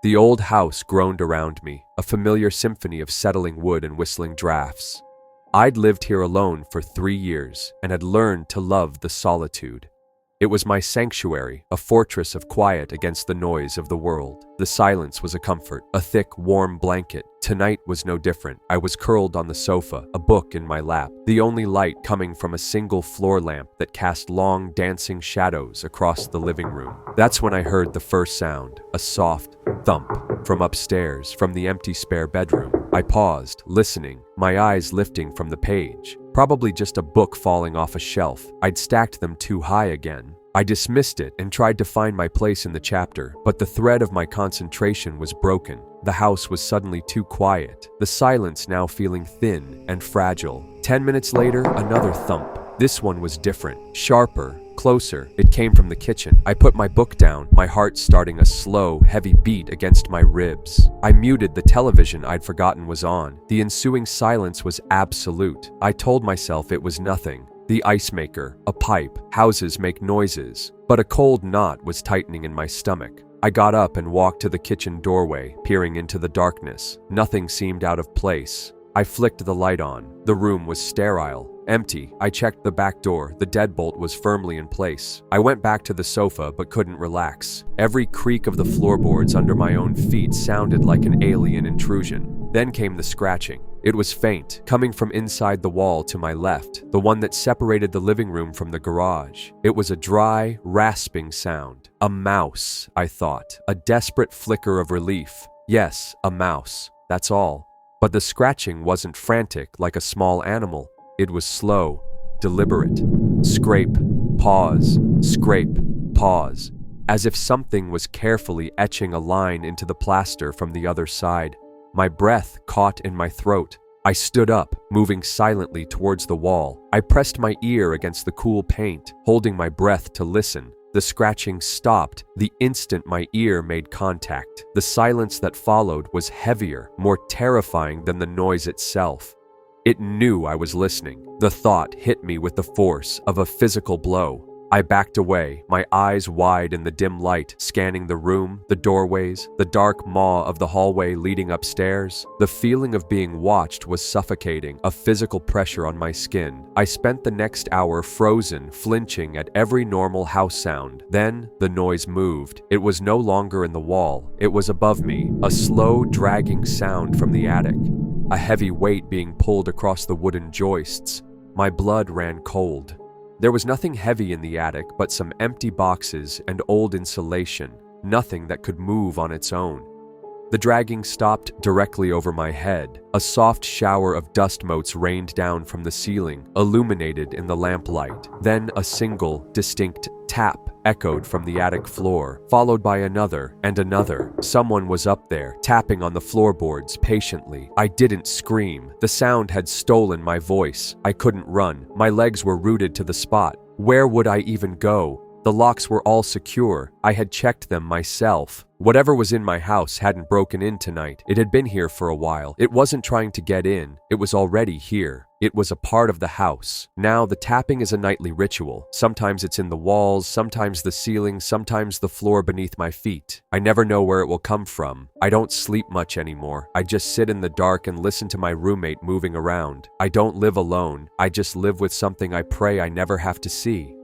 The old house groaned around me, a familiar symphony of settling wood and whistling drafts. I'd lived here alone for 3 years and had learned to love the solitude. It was my sanctuary, a fortress of quiet against the noise of the world. The silence was a comfort, a thick, warm blanket. Tonight was no different. I was curled on the sofa, a book in my lap, the only light coming from a single floor lamp that cast long, dancing shadows across the living room. That's when I heard the first sound, a soft thump from upstairs, from the empty spare bedroom. I paused, listening, my eyes lifting from the page. Probably just a book falling off a shelf. I'd stacked them too high again. I dismissed it and tried to find my place in the chapter, but the thread of my concentration was broken. The house was suddenly too quiet, the silence now feeling thin and fragile. 10 minutes later, another thump. This one was different, sharper, closer. It came from the kitchen. I put my book down, my heart starting a slow, heavy beat against my ribs. I muted the television I'd forgotten was on. The ensuing silence was absolute. I told myself it was nothing. The ice maker, a pipe, houses make noises. But a cold knot was tightening in my stomach. I got up and walked to the kitchen doorway, peering into the darkness. Nothing seemed out of place. I flicked the light on. The room was sterile. Empty. I checked the back door. The deadbolt was firmly in place. I went back to the sofa but couldn't relax. Every creak of the floorboards under my own feet sounded like an alien intrusion. Then came the scratching. It was faint, coming from inside the wall to my left, the one that separated the living room from the garage. It was a dry, rasping sound. A mouse, I thought. A desperate flicker of relief. Yes, a mouse. That's all. But the scratching wasn't frantic like a small animal. It was slow, deliberate. Scrape, pause, scrape, pause. As if something was carefully etching a line into the plaster from the other side. My breath caught in my throat. I stood up, moving silently towards the wall. I pressed my ear against the cool paint, holding my breath to listen. The scratching stopped the instant my ear made contact. The silence that followed was heavier, more terrifying than the noise itself. It knew I was listening. The thought hit me with the force of a physical blow. I backed away, my eyes wide in the dim light, scanning the room, the doorways, the dark maw of the hallway leading upstairs. The feeling of being watched was suffocating, a physical pressure on my skin. I spent the next hour frozen, flinching at every normal house sound. Then, the noise moved. It was no longer in the wall. It was above me, a slow, dragging sound from the attic. A heavy weight being pulled across the wooden joists. My blood ran cold. There was nothing heavy in the attic but some empty boxes and old insulation, nothing that could move on its own. The dragging stopped directly over my head. A soft shower of dust motes rained down from the ceiling, illuminated in the lamplight. Then a single, distinct tap echoed from the attic floor, followed by another and another. Someone was up there, tapping on the floorboards patiently. I didn't scream. The sound had stolen my voice. I couldn't run. My legs were rooted to the spot. Where would I even go? The locks were all secure. I had checked them myself. Whatever was in my house hadn't broken in tonight. It had been here for a while. It wasn't trying to get in. It was already here. It was a part of the house. Now the tapping is a nightly ritual. Sometimes it's in the walls, sometimes the ceiling, sometimes the floor beneath my feet. I never know where it will come from. I don't sleep much anymore. I just sit in the dark and listen to my roommate moving around. I don't live alone. I just live with something I pray I never have to see.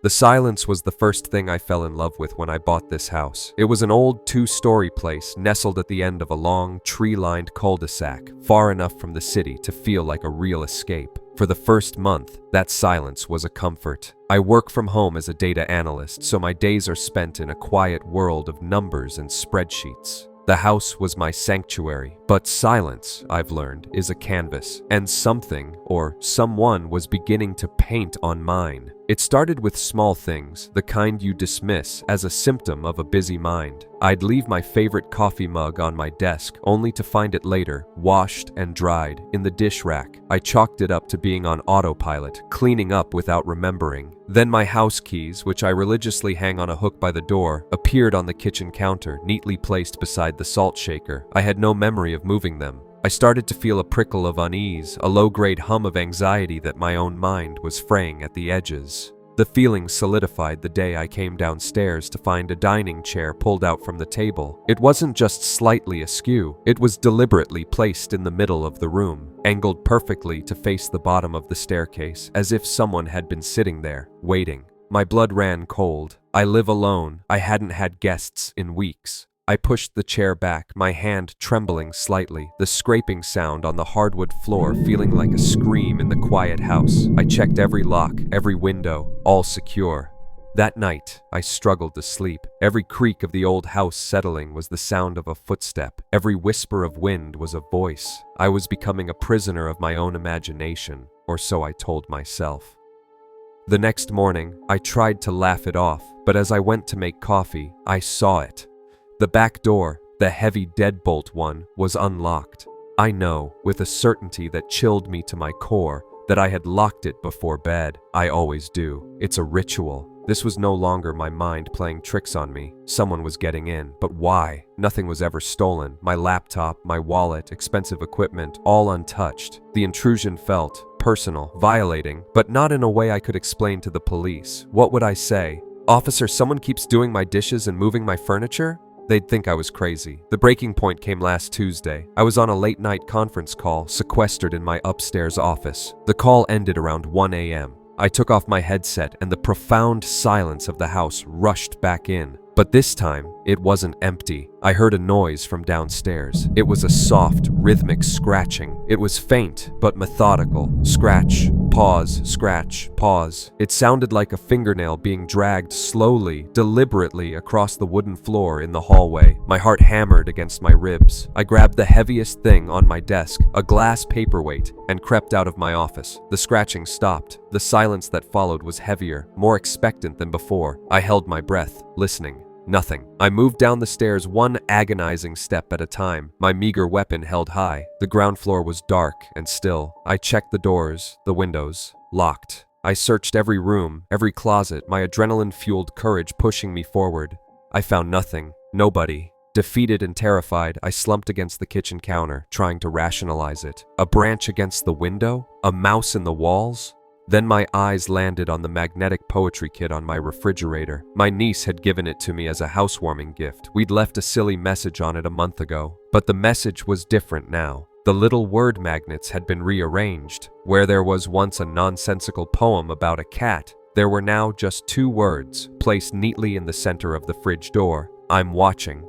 The silence was the first thing I fell in love with when I bought this house. It was an old 2-story place nestled at the end of a long, tree-lined cul-de-sac, far enough from the city to feel like a real escape. For the first month, that silence was a comfort. I work from home as a data analyst, so my days are spent in a quiet world of numbers and spreadsheets. The house was my sanctuary, but silence, I've learned, is a canvas, and something, or someone, was beginning to paint on mine. It started with small things, the kind you dismiss as a symptom of a busy mind. I'd leave my favorite coffee mug on my desk, only to find it later, washed and dried, in the dish rack. I chalked it up to being on autopilot, cleaning up without remembering. Then my house keys, which I religiously hang on a hook by the door, appeared on the kitchen counter, neatly placed beside the salt shaker. I had no memory of moving them. I started to feel a prickle of unease, a low-grade hum of anxiety that my own mind was fraying at the edges. The feeling solidified the day I came downstairs to find a dining chair pulled out from the table. It wasn't just slightly askew, it was deliberately placed in the middle of the room, angled perfectly to face the bottom of the staircase, as if someone had been sitting there, waiting. My blood ran cold. I live alone. I hadn't had guests in weeks. I pushed the chair back, my hand trembling slightly, the scraping sound on the hardwood floor feeling like a scream in the quiet house. I checked every lock, every window, all secure. That night, I struggled to sleep. Every creak of the old house settling was the sound of a footstep. Every whisper of wind was a voice. I was becoming a prisoner of my own imagination, or so I told myself. The next morning, I tried to laugh it off, but as I went to make coffee, I saw it. The back door, the heavy deadbolt one, was unlocked. I know, with a certainty that chilled me to my core, that I had locked it before bed. I always do. It's a ritual. This was no longer my mind playing tricks on me. Someone was getting in, but why? Nothing was ever stolen. My laptop, my wallet, expensive equipment, all untouched. The intrusion felt personal, violating, but not in a way I could explain to the police. What would I say? "Officer, someone keeps doing my dishes and moving my furniture?" They'd think I was crazy. The breaking point came last Tuesday. I was on a late-night conference call, sequestered in my upstairs office. The call ended around 1 a.m. I took off my headset and the profound silence of the house rushed back in. But this time, it wasn't empty. I heard a noise from downstairs. It was a soft, rhythmic scratching. It was faint, but methodical. Scratch, pause, scratch, pause. It sounded like a fingernail being dragged slowly, deliberately across the wooden floor in the hallway. My heart hammered against my ribs. I grabbed the heaviest thing on my desk, a glass paperweight, and crept out of my office. The scratching stopped. The silence that followed was heavier, more expectant than before. I held my breath, listening. Nothing. I moved down the stairs one agonizing step at a time, my meager weapon held high. The ground floor was dark and still. I checked the doors, the windows, locked. I searched every room, every closet, my adrenaline-fueled courage pushing me forward. I found nothing, nobody. Defeated and terrified, I slumped against the kitchen counter, trying to rationalize it. A branch against the window? A mouse in the walls? Then my eyes landed on the magnetic poetry kit on my refrigerator. My niece had given it to me as a housewarming gift. We'd left a silly message on it a month ago, but the message was different now. The little word magnets had been rearranged. Where there was once a nonsensical poem about a cat, there were now just 2 words, placed neatly in the center of the fridge door. I'm watching.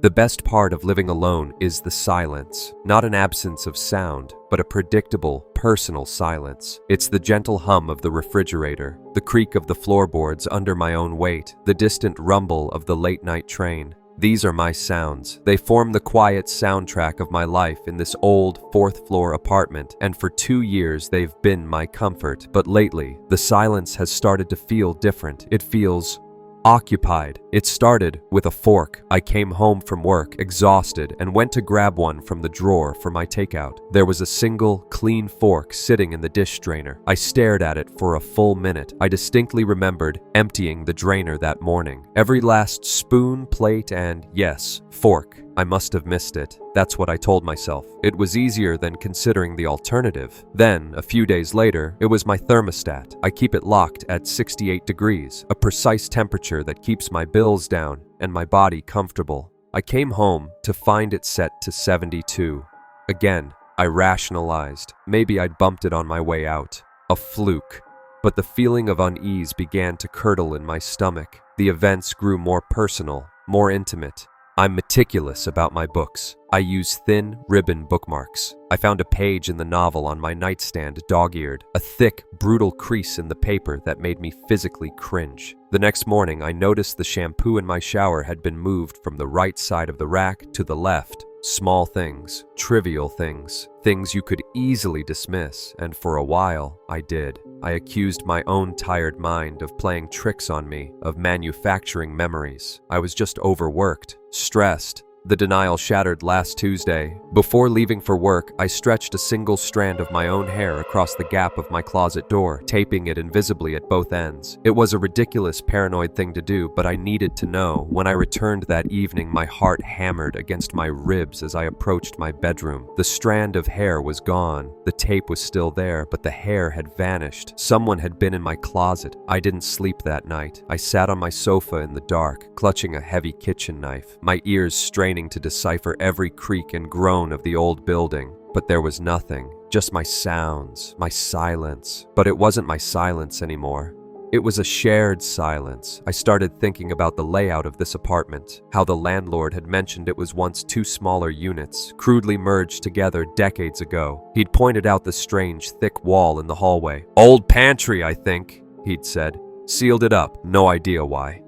The best part of living alone is the silence. Not an absence of sound, but a predictable, personal silence. It's the gentle hum of the refrigerator, the creak of the floorboards under my own weight, the distant rumble of the late-night train. These are my sounds. They form the quiet soundtrack of my life in this old 4th-floor apartment, and for 2 years they've been my comfort. But lately, the silence has started to feel different. It feels occupied. It started with a fork. I came home from work, exhausted, and went to grab one from the drawer for my takeout. There was a single, clean fork sitting in the dish drainer. I stared at it for a full minute. I distinctly remembered emptying the drainer that morning. Every last spoon, plate, and, yes, fork. I must have missed it. That's what I told myself. It was easier than considering the alternative. Then, a few days later, it was my thermostat. I keep it locked at 68 degrees, a precise temperature that keeps my bills down and my body comfortable. I came home to find it set to 72. Again, I rationalized. Maybe I'd bumped it on my way out. A fluke. But the feeling of unease began to curdle in my stomach. The events grew more personal, more intimate. I'm meticulous about my books. I use thin, ribbon bookmarks. I found a page in the novel on my nightstand dog-eared, a thick, brutal crease in the paper that made me physically cringe. The next morning, I noticed the shampoo in my shower had been moved from the right side of the rack to the left. Small things, trivial things, things you could easily dismiss, and for a while, I did. I accused my own tired mind of playing tricks on me, of manufacturing memories. I was just overworked, stressed. The denial shattered last Tuesday. Before leaving for work, I stretched a single strand of my own hair across the gap of my closet door, taping it invisibly at both ends. It was a ridiculous, paranoid thing to do, but I needed to know. When I returned that evening, my heart hammered against my ribs as I approached my bedroom. The strand of hair was gone. The tape was still there, but the hair had vanished. Someone had been in my closet. I didn't sleep that night. I sat on my sofa in the dark, clutching a heavy kitchen knife, my ears straining to decipher every creak and groan of the old building. But there was nothing, just my sounds, my silence. But it wasn't my silence anymore. It was a shared silence. I started thinking about the layout of this apartment, how the landlord had mentioned it was once two smaller units, crudely merged together decades ago. He'd pointed out the strange, thick wall in the hallway. "Old pantry, I think," he'd said. "Sealed it up, no idea why."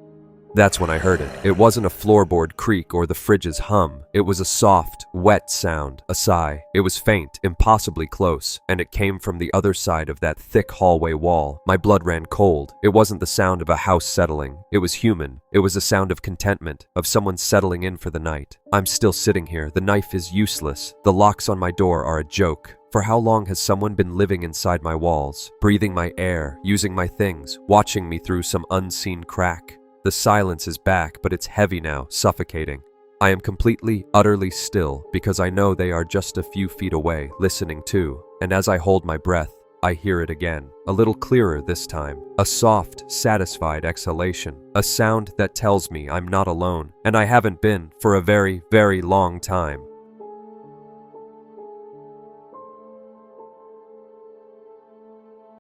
That's when I heard it. It wasn't a floorboard creak or the fridge's hum. It was a soft, wet sound, a sigh. It was faint, impossibly close, and it came from the other side of that thick hallway wall. My blood ran cold. It wasn't the sound of a house settling. It was human. It was a sound of contentment, of someone settling in for the night. I'm still sitting here. The knife is useless. The locks on my door are a joke. For how long has someone been living inside my walls, breathing my air, using my things, watching me through some unseen crack? The silence is back, but it's heavy now, suffocating. I am completely, utterly still because I know they are just a few feet away, listening too. And as I hold my breath, I hear it again, a little clearer this time. A soft, satisfied exhalation, a sound that tells me I'm not alone, and I haven't been for a very, very long time.